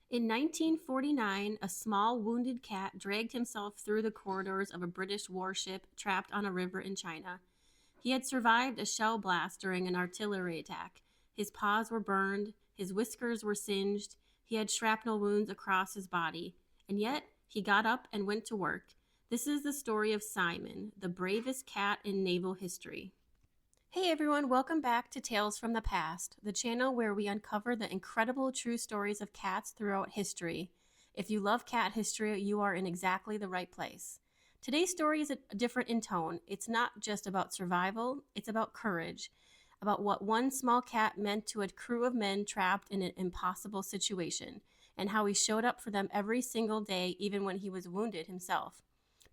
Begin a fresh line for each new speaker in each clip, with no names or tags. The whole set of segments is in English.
In 1949, a small wounded cat dragged himself through the corridors of a British warship trapped on a river in China. He had survived a shell blast during an artillery attack. His paws were burned, his whiskers were singed, he had shrapnel wounds across his body, and yet he got up and went to work. This is the story of Simon, the bravest cat in naval history. Hey everyone, welcome back to Tales from the Past, the channel where we uncover the incredible true stories of cats throughout history. If you love cat history, you are in exactly the right place. Today's story is different in tone. It's not just about survival, it's about courage, about what one small cat meant to a crew of men trapped in an impossible situation, and how he showed up for them every single day, even when he was wounded himself.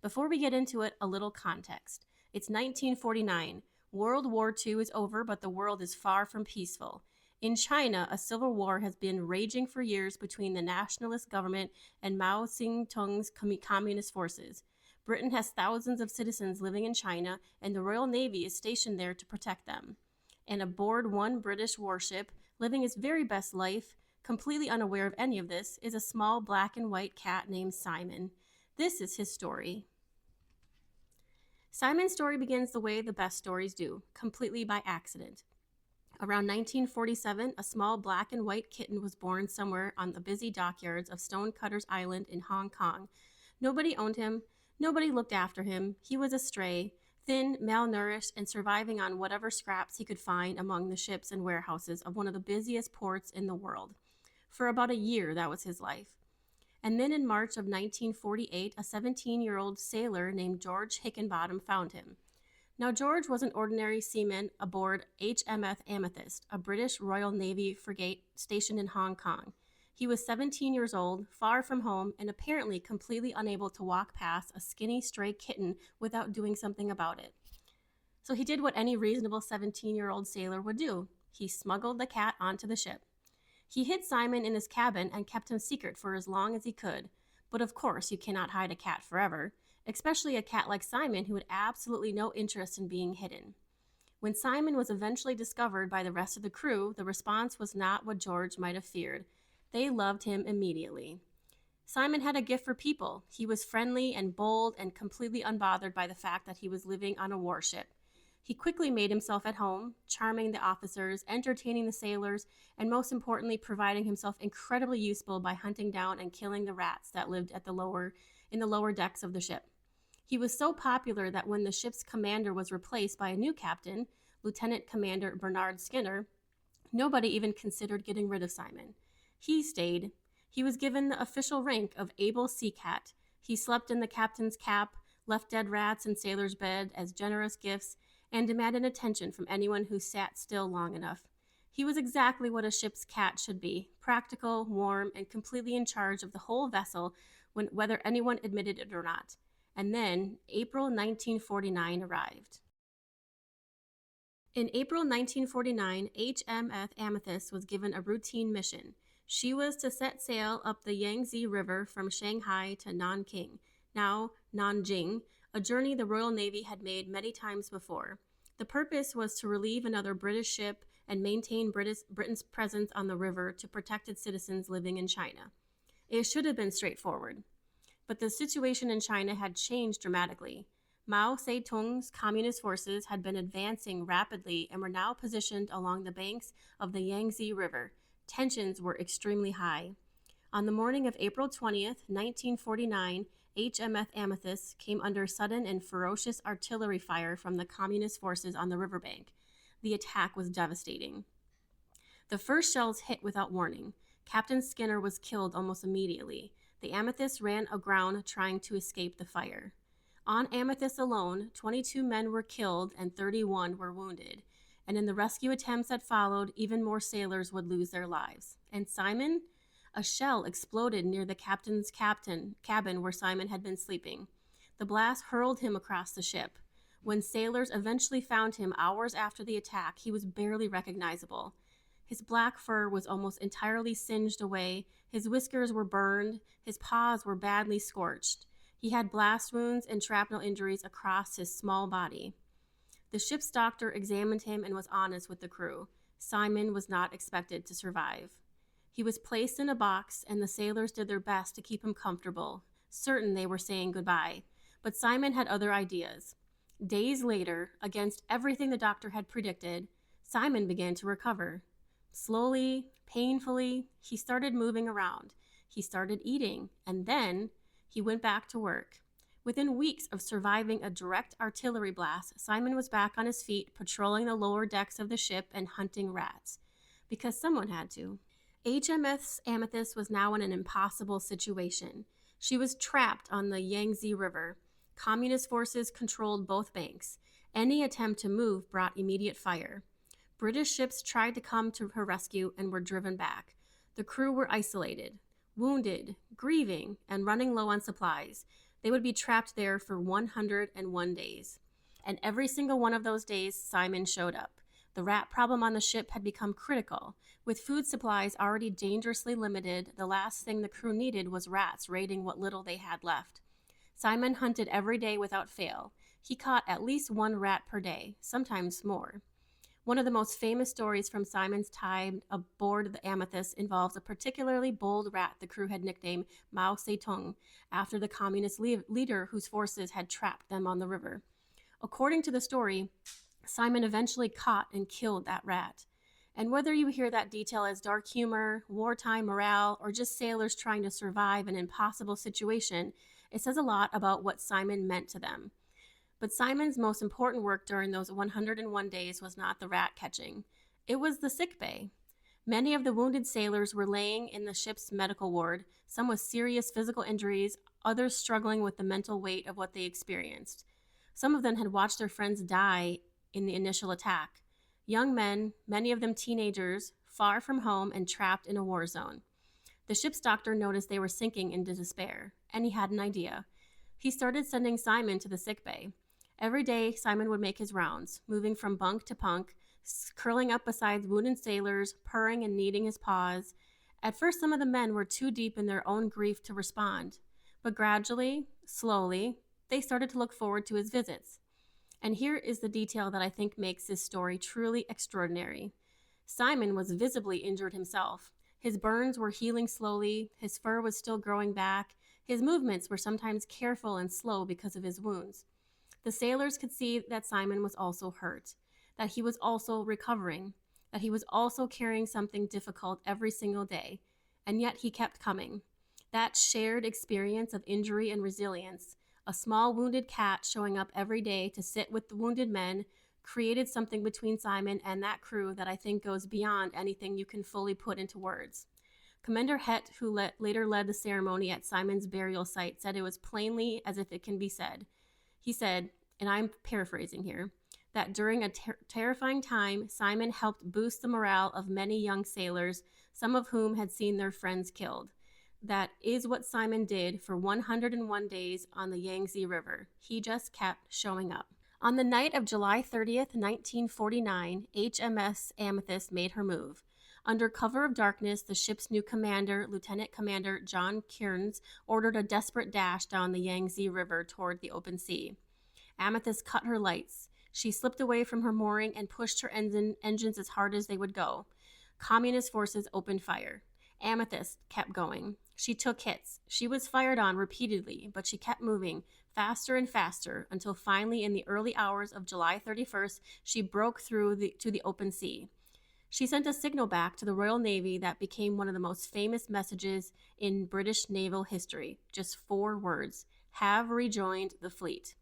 Before we get into it, a little context. It's 1949. World War II is over, but the world is far from peaceful. In China, a civil war has been raging for years between the nationalist government and Mao Zedong's communist forces. Britain has thousands of citizens living in China, and the Royal Navy is stationed there to protect them. And aboard one British warship, living his very best life, completely unaware of any of this, is a small black and white cat named Simon. This is his story. Simon's story begins the way the best stories do, completely by accident. Around 1947, a small black and white kitten was born somewhere on the busy dockyards of Stonecutters Island in Hong Kong. Nobody owned him, nobody looked after him. He was a stray, thin, malnourished, and surviving on whatever scraps he could find among the ships and warehouses of one of the busiest ports in the world. For about a year, that was his life. And then in March of 1948, a 17-year-old sailor named George Hickenbottom found him. Now, George was an ordinary seaman aboard HMS Amethyst, a British Royal Navy frigate stationed in Hong Kong. He was 17 years old, far from home, and apparently completely unable to walk past a skinny stray kitten without doing something about it. So he did what any reasonable 17-year-old sailor would do. He smuggled the cat onto the ship. He hid Simon in his cabin and kept him secret for as long as he could. But of course, you cannot hide a cat forever, especially a cat like Simon who had absolutely no interest in being hidden. When Simon was eventually discovered by the rest of the crew, the response was not what George might have feared. They loved him immediately. Simon had a gift for people. He was friendly and bold and completely unbothered by the fact that he was living on a warship. He quickly made himself at home, charming the officers, entertaining the sailors, and most importantly, providing himself incredibly useful by hunting down and killing the rats that lived in the lower decks of the ship. He was so popular that when the ship's commander was replaced by a new captain, Lieutenant Commander Bernard Skinner, nobody even considered getting rid of Simon. He stayed. He was given the official rank of Able Sea Cat. He slept in the captain's cap, left dead rats in sailors' bed as generous gifts, and demanded attention from anyone who sat still long enough. He was exactly what a ship's cat should be, practical, warm, and completely in charge of the whole vessel, whether anyone admitted it or not. And then, April 1949 arrived. In April 1949, HMS Amethyst was given a routine mission. She was to set sail up the Yangtze River from Shanghai to Nanking, now Nanjing, a journey the Royal Navy had made many times before. The purpose was to relieve another British ship and maintain Britain's presence on the river to protect its citizens living in China. It should have been straightforward. But the situation in China had changed dramatically. Mao Zedong's communist forces had been advancing rapidly and were now positioned along the banks of the Yangtze River. Tensions were extremely high. On the morning of April 20th, 1949, HMS Amethyst came under sudden and ferocious artillery fire from the communist forces on the riverbank. The attack was devastating. The first shells hit without warning. Captain Skinner was killed almost immediately. The Amethyst ran aground trying to escape the fire. On Amethyst alone, 22 men were killed and 31 were wounded. And in the rescue attempts that followed, even more sailors would lose their lives. And Simon? A shell exploded near the captain's cabin where Simon had been sleeping. The blast hurled him across the ship. When sailors eventually found him hours after the attack, he was barely recognizable. His black fur was almost entirely singed away, his whiskers were burned, his paws were badly scorched. He had blast wounds and shrapnel injuries across his small body. The ship's doctor examined him and was honest with the crew. Simon was not expected to survive. He was placed in a box, and the sailors did their best to keep him comfortable, certain they were saying goodbye. But Simon had other ideas. Days later, against everything the doctor had predicted, Simon began to recover. Slowly, painfully, he started moving around. He started eating, and then he went back to work. Within weeks of surviving a direct artillery blast, Simon was back on his feet, patrolling the lower decks of the ship and hunting rats. Because someone had to. HMS Amethyst was now in an impossible situation. She was trapped on the Yangtze River. Communist forces controlled both banks. Any attempt to move brought immediate fire. British ships tried to come to her rescue and were driven back. The crew were isolated, wounded, grieving, and running low on supplies. They would be trapped there for 101 days. And every single one of those days, Simon showed up. The rat problem on the ship had become critical. With food supplies already dangerously limited, the last thing the crew needed was rats raiding what little they had left. Simon hunted every day without fail. He caught at least one rat per day, sometimes more. One of the most famous stories from Simon's time aboard the Amethyst involves a particularly bold rat the crew had nicknamed Mao Zedong, after the communist leader whose forces had trapped them on the river. According to the story, Simon eventually caught and killed that rat. And whether you hear that detail as dark humor, wartime morale, or just sailors trying to survive an impossible situation, it says a lot about what Simon meant to them. But Simon's most important work during those 101 days was not the rat catching. It was the sick bay. Many of the wounded sailors were laying in the ship's medical ward, some with serious physical injuries, others struggling with the mental weight of what they experienced. Some of them had watched their friends die in the initial attack. Young men, many of them teenagers, far from home and trapped in a war zone. The ship's doctor noticed they were sinking into despair, and he had an idea. He started sending Simon to the sick bay. Every day, Simon would make his rounds, moving from bunk to bunk, curling up beside wounded sailors, purring and kneading his paws. At first, some of the men were too deep in their own grief to respond, but gradually, slowly, they started to look forward to his visits. And here is the detail that I think makes this story truly extraordinary. Simon was visibly injured himself. His burns were healing slowly, his fur was still growing back, his movements were sometimes careful and slow because of his wounds. The sailors could see that Simon was also hurt, that he was also recovering, that he was also carrying something difficult every single day, and yet he kept coming. That shared experience of injury and resilience, a small wounded cat showing up every day to sit with the wounded men, created something between Simon and that crew that I think goes beyond anything you can fully put into words. Commander Het, who later led the ceremony at Simon's burial site, said it was plainly as if it can be said. He said, and I'm paraphrasing here, that during a terrifying time, Simon helped boost the morale of many young sailors, some of whom had seen their friends killed. That is what Simon did for 101 days on the Yangtze River. He just kept showing up. On the night of July 30th, 1949, HMS Amethyst made her move. Under cover of darkness, the ship's new commander, Lieutenant Commander John Kearns, ordered a desperate dash down the Yangtze River toward the open sea. Amethyst cut her lights. She slipped away from her mooring and pushed her engines as hard as they would go. Communist forces opened fire. Amethyst kept going. She took hits. She was fired on repeatedly, but she kept moving, faster and faster, until finally in the early hours of July 31st, she broke through to the open sea. She sent a signal back to the Royal Navy that became one of the most famous messages in British naval history. Just 4 words: have rejoined the fleet.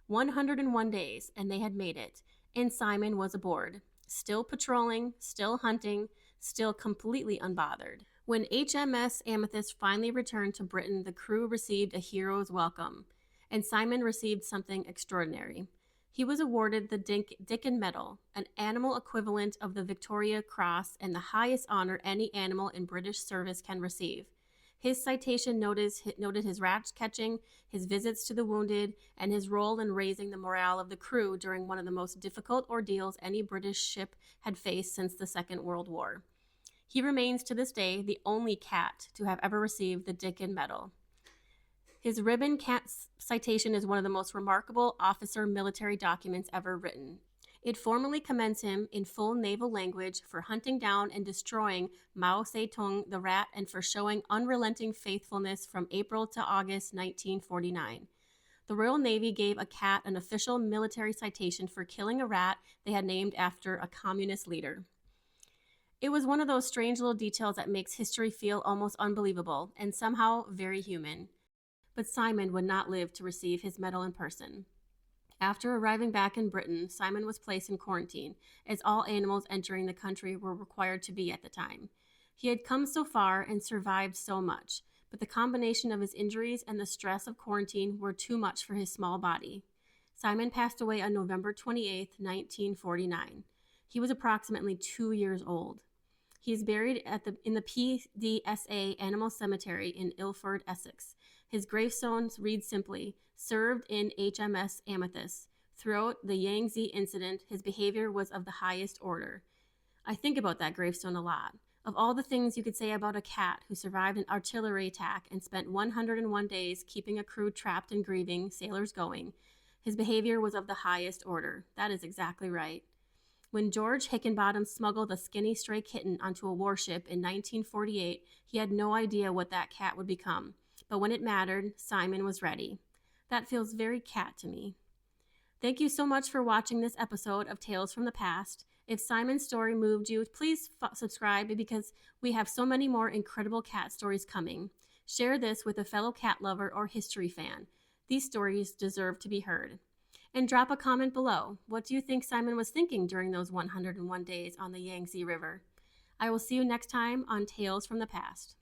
101 days, and they had made it, and Simon was aboard, still patrolling, still hunting, still completely unbothered. When HMS Amethyst finally returned to Britain, the crew received a hero's welcome, and Simon received something extraordinary. He was awarded the Dickin Medal, an animal equivalent of the Victoria Cross and the highest honor any animal in British service can receive. His citation noted his rat catching, his visits to the wounded, and his role in raising the morale of the crew during one of the most difficult ordeals any British ship had faced since the Second World War. He remains to this day the only cat to have ever received the Dickin Medal. His ribbon cat citation is one of the most remarkable officer military documents ever written. It formally commends him in full naval language for hunting down and destroying Mao Zedong the rat and for showing unrelenting faithfulness from April to August 1949. The Royal Navy gave a cat an official military citation for killing a rat they had named after a communist leader. It was one of those strange little details that makes history feel almost unbelievable and somehow very human. But Simon would not live to receive his medal in person. After arriving back in Britain, Simon was placed in quarantine, as all animals entering the country were required to be at the time. He had come so far and survived so much, but the combination of his injuries and the stress of quarantine were too much for his small body. Simon passed away on November 28, 1949. He was approximately 2 years old. He is buried in the PDSA Animal Cemetery in Ilford, Essex. His gravestone reads simply, "Served in HMS Amethyst. Throughout the Yangtze Incident, his behavior was of the highest order." I think about that gravestone a lot. Of all the things you could say about a cat who survived an artillery attack and spent 101 days keeping a crew trapped and grieving, sailors going, his behavior was of the highest order. That is exactly right. When George Hickenbottom smuggled a skinny stray kitten onto a warship in 1948, he had no idea what that cat would become. But when it mattered, Simon was ready. That feels very cat to me. Thank you so much for watching this episode of Tales from the Past. If Simon's story moved you, please subscribe because we have so many more incredible cat stories coming. Share this with a fellow cat lover or history fan. These stories deserve to be heard. And drop a comment below. What do you think Simon was thinking during those 101 days on the Yangtze River? I will see you next time on Tales from the Past.